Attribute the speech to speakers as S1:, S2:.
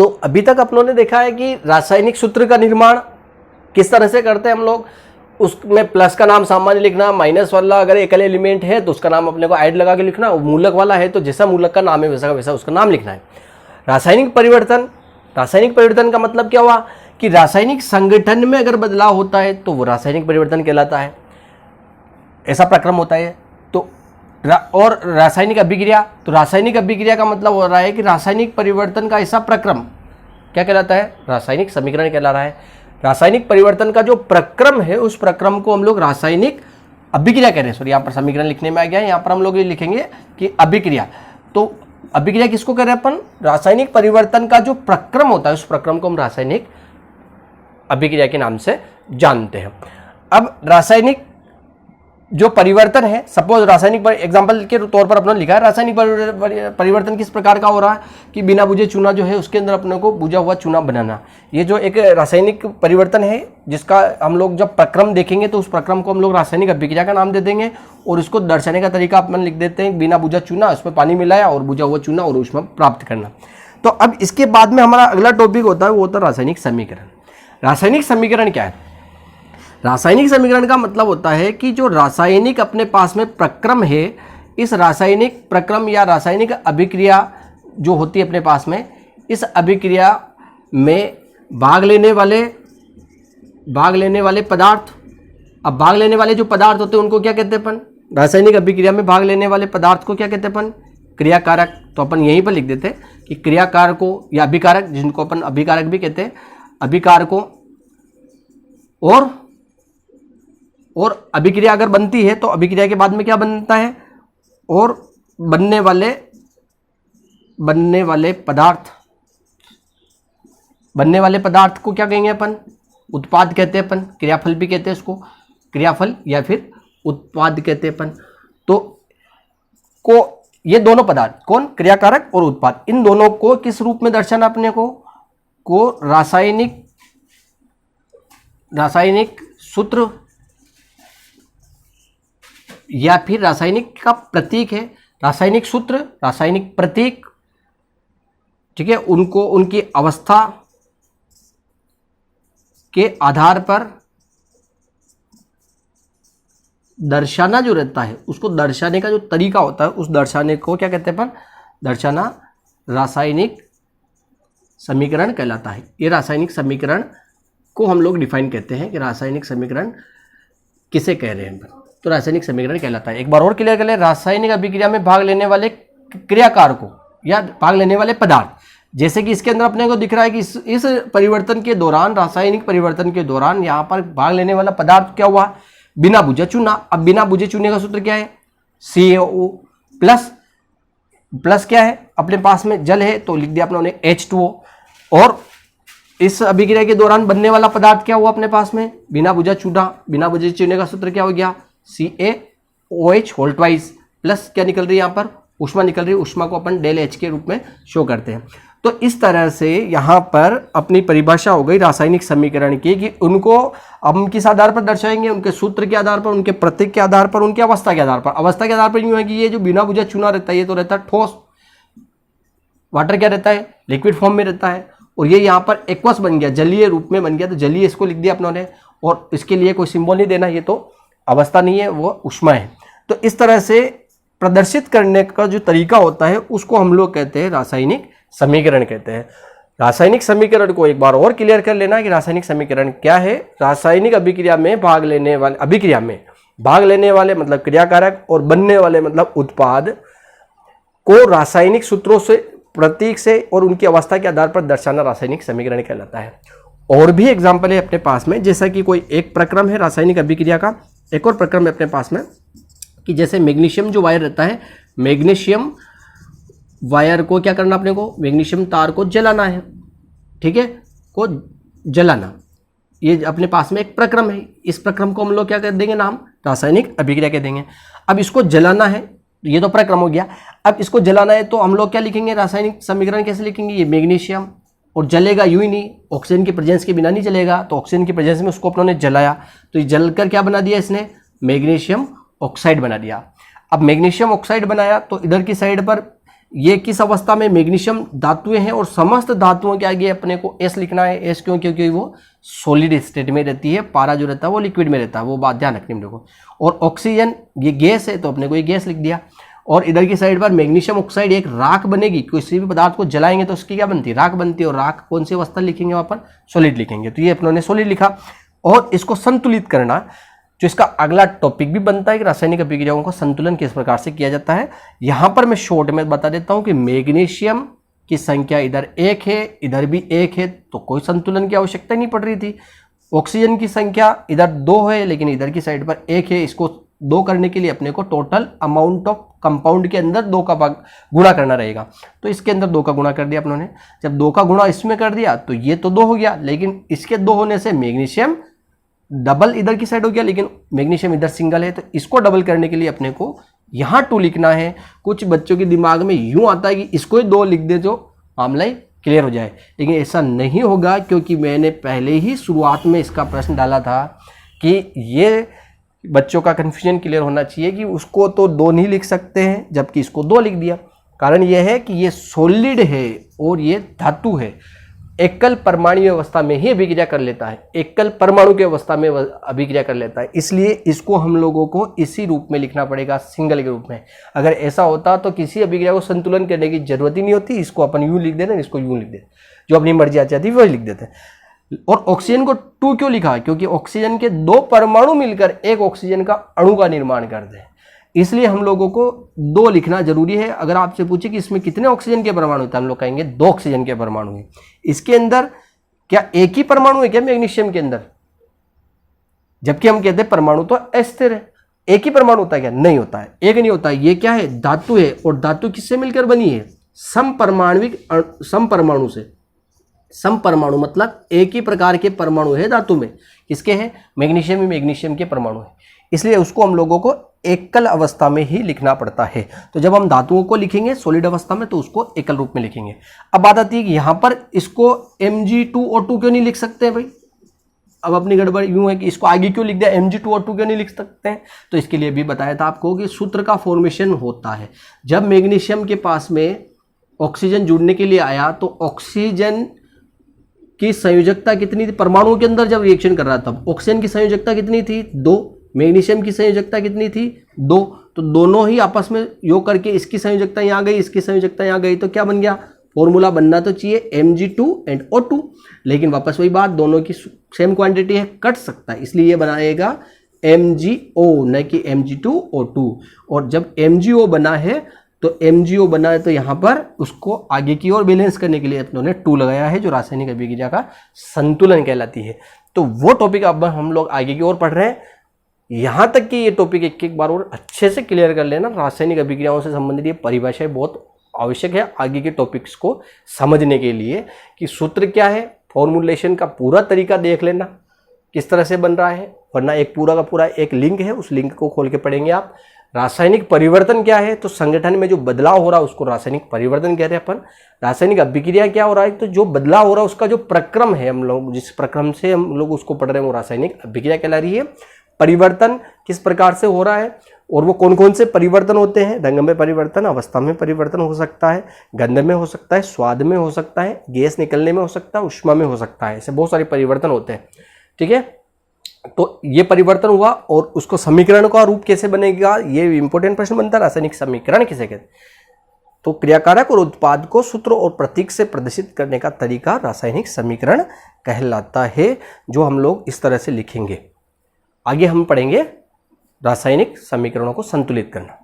S1: तो अभी तक अपनों ने देखा है कि रासायनिक सूत्र का निर्माण किस तरह से करते हैं हम लोग। उसमें प्लस का नाम सामान्य लिखना, माइनस वाला अगर एकल एलिमेंट है तो उसका नाम अपने को ऐड लगा के लिखना, मूलक वाला है तो जैसा मूलक का नाम है वैसा का वैसा उसका नाम लिखना है। रासायनिक परिवर्तन का मतलब क्या हुआ कि रासायनिक संगठन में अगर बदलाव होता है तो वो रासायनिक परिवर्तन कहलाता है, ऐसा प्रक्रम होता है। तो और रासायनिक अभिक्रिया, तो रासायनिक अभिक्रिया का मतलब हो रहा है कि रासायनिक परिवर्तन का ऐसा प्रक्रम क्या कहलाता है, रासायनिक समीकरण कहला रहा है। रासायनिक परिवर्तन का जो प्रक्रम है उस प्रक्रम को हम लोग रासायनिक अभिक्रिया कह रहे हैं। सॉरी, यहाँ पर समीकरण लिखने में आ गया है, यहाँ पर हम लोग ये लिखेंगे कि अभिक्रिया। तो अभिक्रिया किसको कह रहे हैं अपन, रासायनिक परिवर्तन का जो प्रक्रम होता है उस प्रक्रम को हम रासायनिक अभिक्रिया के नाम से जानते हैं। अब रासायनिक जो परिवर्तन है, सपोज रासायनिक एग्जांपल के तौर पर अपने लिखा है, रासायनिक परिवर्तन किस प्रकार का हो रहा है कि बिना बुझे चूना जो है उसके अंदर अपने को बुझा हुआ चूना बनाना। ये जो एक रासायनिक परिवर्तन है जिसका हम लोग जब प्रक्रम देखेंगे तो उस प्रक्रम को हम लोग रासायनिक अभिक्रिया का नाम दे देंगे और उसको दर्शाने का तरीका अपन लिख देते हैं, बिना बुझा चूना, उसमें पानी मिलाया और बुझा हुआ चूना और ऊष्मा प्राप्त करना। तो अब इसके बाद में हमारा अगला टॉपिक होता है वो होता है रासायनिक समीकरण। रासायनिक समीकरण क्या है, रासायनिक समीकरण का मतलब होता है कि जो रासायनिक अपने पास में प्रक्रम है, इस रासायनिक प्रक्रम या रासायनिक अभिक्रिया जो होती है अपने पास में, इस अभिक्रिया में भाग लेने वाले पदार्थ, अब भाग लेने वाले जो पदार्थ होते हैं उनको क्या कहते हैं अपन, रासायनिक अभिक्रिया में भाग लेने वाले पदार्थ को क्या कहते हैं अपन, क्रियाकारक। तो अपन यहीं पर लिख देते हैं कि क्रियाकारकों या अभिकारक, जिनको अपन अभिकारक भी कहते हैं, अभिकारकों और अभिक्रिया अगर बनती है तो अभिक्रिया के बाद में क्या बनता है, और बनने वाले पदार्थ को क्या कहेंगे अपन, उत्पाद कहते हैं अपन, क्रियाफल भी कहते हैं उसको, क्रियाफल या फिर उत्पाद कहते हैं अपन। तो ये दोनों पदार्थ कौन, क्रियाकारक और उत्पाद, इन दोनों को किस रूप में दर्शाना अपने को रासायनिक सूत्र या फिर रासायनिक का प्रतीक है, रासायनिक सूत्र, रासायनिक प्रतीक, ठीक है, उनको उनकी अवस्था के आधार पर दर्शाना जो रहता है, उसको दर्शाने का जो तरीका होता है उस दर्शाने को क्या कहते हैं अपन, दर्शाना रासायनिक समीकरण कहलाता है। ये रासायनिक समीकरण को हम लोग डिफाइन कहते हैं कि रासायनिक समीकरण किसे कह रहे हैं, तो रासायनिक समीकरण कहलाता है। एक बार और क्लियर कर ले, रासायनिक अभिक्रिया में भाग लेने वाले क्रियाकारकों या भाग लेने वाले पदार्थ, जैसे कि इसके अंदर अपने को दिख रहा है कि इस परिवर्तन के दौरान, रासायनिक परिवर्तन के दौरान यहाँ पर भाग लेने वाला पदार्थ क्या हुआ, बिना बुझे चूना। अब बिना बुझे चूने का सूत्र क्या है, CaO प्लस क्या है अपने पास में, जल है तो लिख दिया अपने H2O, और इस अभिक्रिया के दौरान बनने वाला पदार्थ क्या हुआ अपने पास में, बिना बुझा चूना। बिना बुझे चूने का सूत्र क्या हो गया, CaOH होल ट्वाइस, प्लस क्या निकल रही है यहाँ पर, ऊष्मा निकल रही है, ऊष्मा को अपन डेल H के रूप में शो करते हैं। तो इस तरह से यहाँ पर अपनी परिभाषा हो गई रासायनिक समीकरण की कि उनको हम किस आधार पर दर्शाएंगे, उनके सूत्र के आधार पर, उनके प्रतीक के आधार पर, उनकी अवस्था के आधार पर। अवस्था के आधार पर यूँ है कि ये जो बिना बुझा चूना रहता है ये तो रहता है ठोस, वाटर क्या रहता है, लिक्विड फॉर्म में रहता है, और ये यहाँ पर एक्वस बन गया, जलीय रूप में बन गया, तो जलीय इसको लिख दिया अपनों ने, और इसके लिए कोई सिंबल नहीं देना, ये तो अवस्था नहीं है, वो ऊष्मा है। तो इस तरह से प्रदर्शित करने का जो तरीका होता है उसको हम लोग कहते हैं रासायनिक समीकरण कहते हैं। रासायनिक समीकरण को एक बार और क्लियर कर लेना कि रासायनिक समीकरण क्या है। रासायनिक अभिक्रिया में भाग लेने वाले मतलब क्रियाकारक, और बनने वाले मतलब उत्पाद को रासायनिक सूत्रों से, प्रतीक से और उनकी अवस्था के आधार पर दर्शाना रासायनिक समीकरण कहलाता है। और भी एग्जाम्पल है अपने पास में, जैसा कि कोई एक प्रक्रम है रासायनिक अभिक्रिया का, एक और प्रक्रम है अपने पास में कि जैसे मैग्नीशियम जो वायर रहता है, मैग्नीशियम वायर को क्या करना अपने को, मैग्नीशियम तार को जलाना है, ठीक है, को जलाना, ये अपने पास में एक प्रक्रम है। इस प्रक्रम को हम लोग क्या कर देंगे नाम, रासायनिक अभिक्रिया कह देंगे। अब इसको जलाना है, ये तो प्रक्रम हो गया। अब इसको जलाना है तो हम लोग क्या लिखेंगे, रासायनिक समीकरण कैसे लिखेंगे, ये मैग्नीशियम, और जलेगा यूं ही नहीं, ऑक्सीजन की प्रेजेंस के बिना नहीं जलेगा, तो ऑक्सीजन की प्रेजेंस में उसको अपनों ने जलाया, तो ये जलकर क्या बना दिया इसने, मैग्नीशियम ऑक्साइड बना दिया। अब मैग्नीशियम ऑक्साइड बनाया तो इधर की साइड पर ये किस अवस्था में, मैग्नीशियम धातुएं हैं और समस्त धातुओं के आगे अपने को एस लिखना है। एस क्यों? क्योंकि वो सॉलिड स्टेट में रहती है, पारा जो रहता है वो लिक्विड में रहता है, वो बात ध्यान रखनी मेरे को। और ऑक्सीजन ये गैस है, तो अपने को ये गैस लिख दिया। और इधर की साइड पर मैग्नीशियम ऑक्साइड एक राख बनेगी, किसी भी पदार्थ को जलाएंगे तो उसकी क्या बनती है? राख बनती है। और राख कौन सी अवस्था लिखेंगे वहां पर? सॉलिड लिखेंगे। तो ये अपनों ने सॉलिड लिखा। और इसको संतुलित करना, जो इसका अगला टॉपिक भी बनता है कि रासायनिक अभिक्रियाओं का संतुलन किस प्रकार से किया जाता है। यहां पर मैं शॉर्ट में बता देता हूं कि मैग्नीशियम की संख्या इधर 1 है, इधर भी 1 है, तो कोई संतुलन की आवश्यकता नहीं पड़ रही थी। ऑक्सीजन की संख्या इधर 2 है, लेकिन इधर की साइड पर 1 है। इसको 2 करने के लिए अपने को टोटल अमाउंट ऑफ कंपाउंड के अंदर 2 का गुणा करना रहेगा। तो इसके अंदर 2 का गुणा कर दिया अपनों ने। जब 2 का गुणा इसमें कर दिया तो ये तो 2 हो गया, लेकिन इसके 2 होने से मैग्नीशियम डबल इधर की साइड हो गया, लेकिन मैग्नीशियम इधर सिंगल है। तो इसको डबल करने के लिए अपने को यहाँ 2 लिखना है। कुछ बच्चों के दिमाग में यूं आता है कि इसको ही 2 लिख दे जो मामला ही क्लियर हो जाए, लेकिन ऐसा नहीं होगा, क्योंकि मैंने पहले ही शुरुआत में इसका प्रश्न डाला था कि ये बच्चों का कन्फ्यूजन क्लियर होना चाहिए कि उसको तो 2 नहीं लिख सकते हैं, जबकि इसको 2 लिख दिया। कारण यह है कि ये सॉलिड है और ये धातु है, एकल परमाणु अवस्था में ही अभिक्रिया कर लेता है, एकल परमाणु की अवस्था में अभिक्रिया कर लेता है। इसलिए इसको हम लोगों को इसी रूप में लिखना पड़ेगा, सिंगल के रूप में। अगर ऐसा होता तो किसी अभिक्रिया को संतुलन करने की जरूरत ही नहीं होती। इसको अपन यूं लिख देते, इसको यूं लिख देते, जो अपनी मर्जी आ जाती है वही लिख देते। और ऑक्सीजन को 2 क्यों लिखा? क्योंकि ऑक्सीजन के 2 परमाणु मिलकर एक ऑक्सीजन का अणु का निर्माण करते हैं, इसलिए हम लोगों को 2 लिखना जरूरी है। अगर आपसे पूछे कि इसमें कितने ऑक्सीजन के परमाणु हैं, हम लोग कहेंगे 2 ऑक्सीजन के परमाणु हैं। इसके अंदर क्या एक ही परमाणु है क्या मैग्नीशियम के अंदर? जबकि हम कहते हैं परमाणु तो अस्थिर है, एक ही परमाणु होता है क्या? नहीं होता है, एक नहीं होता है। ये क्या है? धातु है। और धातु किससे मिलकर बनी है? समपरमाणु से। समपरमाणु मतलब एक ही प्रकार के परमाणु है धातु में। किसके हैं? मैग्नीशियम में मैग्नीशियम के परमाणु है, इसलिए उसको हम लोगों को एकल अवस्था में ही लिखना पड़ता है। तो जब हम धातुओं को लिखेंगे सॉलिड अवस्था में तो उसको एकल रूप में लिखेंगे। अब बात आती है कि यहां पर इसको Mg2O2 क्यों नहीं लिख सकते भाई? अब अपनी गड़बड़ यूं है कि इसको आगे क्यों लिख दिया, Mg2O2 क्यों नहीं लिख सकते हैं? तो इसके लिए भी बताया था आपको कि सूत्र का फॉर्मेशन होता है। जब मैग्नीशियम के पास में ऑक्सीजन जुड़ने के लिए आया तो ऑक्सीजन की संयोजकता कितनी थी? परमाणुओं के अंदर जब रिएक्शन कर रहा था ऑक्सीजन की संयोजकता कितनी थी? 2। मैग्नीशियम की संयोजकता कितनी थी? 2। तो दोनों ही आपस में योग करके इसकी संयोजकता यहाँ गई, इसकी संयोजकता यहाँ गई, तो क्या बन गया? फॉर्मूला बनना तो चाहिए Mg2O2, लेकिन वापस वही बात, दोनों की सेम क्वांटिटी है, कट सकता है, इसलिए ये बनाएगा MgO न कि Mg2O2। और जब MgO बना है तो MgO बना है तो यहाँ पर उसको आगे की ओर बैलेंस करने के लिए अपनों ने 2 लगाया है, जो रासायनिक अभिक्रिया का संतुलन कहलाती है। तो वो टॉपिक अब हम लोग आगे की ओर पढ़ रहे हैं। यहां तक कि ये टॉपिक एक बार और अच्छे से क्लियर कर लेना। रासायनिक अभिक्रियाओं से संबंधित ये परिभाषाएं बहुत आवश्यक है आगे के टॉपिक्स को समझने के लिए, कि सूत्र क्या है, फॉर्मूलेशन का पूरा तरीका देख लेना किस तरह से बन रहा है, वरना एक पूरा का पूरा एक लिंक है, उस लिंक को खोल के पढ़ेंगे आप। रासायनिक परिवर्तन क्या है, तो संगठन में जो बदलाव हो रहा है उसको रासायनिक परिवर्तन कह रहे हैं अपन। रासायनिक अभिक्रिया क्या हो रहा है, तो जो बदलाव हो रहा है उसका जो प्रक्रम है, हम लोग जिस प्रक्रम से हम लोग उसको पढ़ रहे हैं वो रासायनिक अभिक्रिया कहला रही है। परिवर्तन किस प्रकार से हो रहा है और वो कौन कौन से परिवर्तन होते हैं? रंग में परिवर्तन, अवस्था में परिवर्तन हो सकता है, गंध में हो सकता है, स्वाद में हो सकता है, गैस निकलने में हो सकता है, ऊष्मा में हो सकता है, ऐसे बहुत सारे परिवर्तन होते हैं। ठीक है, तो ये परिवर्तन हुआ और उसको समीकरण का रूप कैसे बनेगा, ये इंपॉर्टेंट प्रश्न बनता है। रासायनिक समीकरण किसे कहते हैं? तो क्रियाकारक और उत्पाद को सूत्र और प्रतीक से प्रदर्शित करने का तरीका रासायनिक समीकरण कहलाता है, जो हम लोग इस तरह से लिखेंगे। आगे हम पढ़ेंगे रासायनिक समीकरणों को संतुलित करना।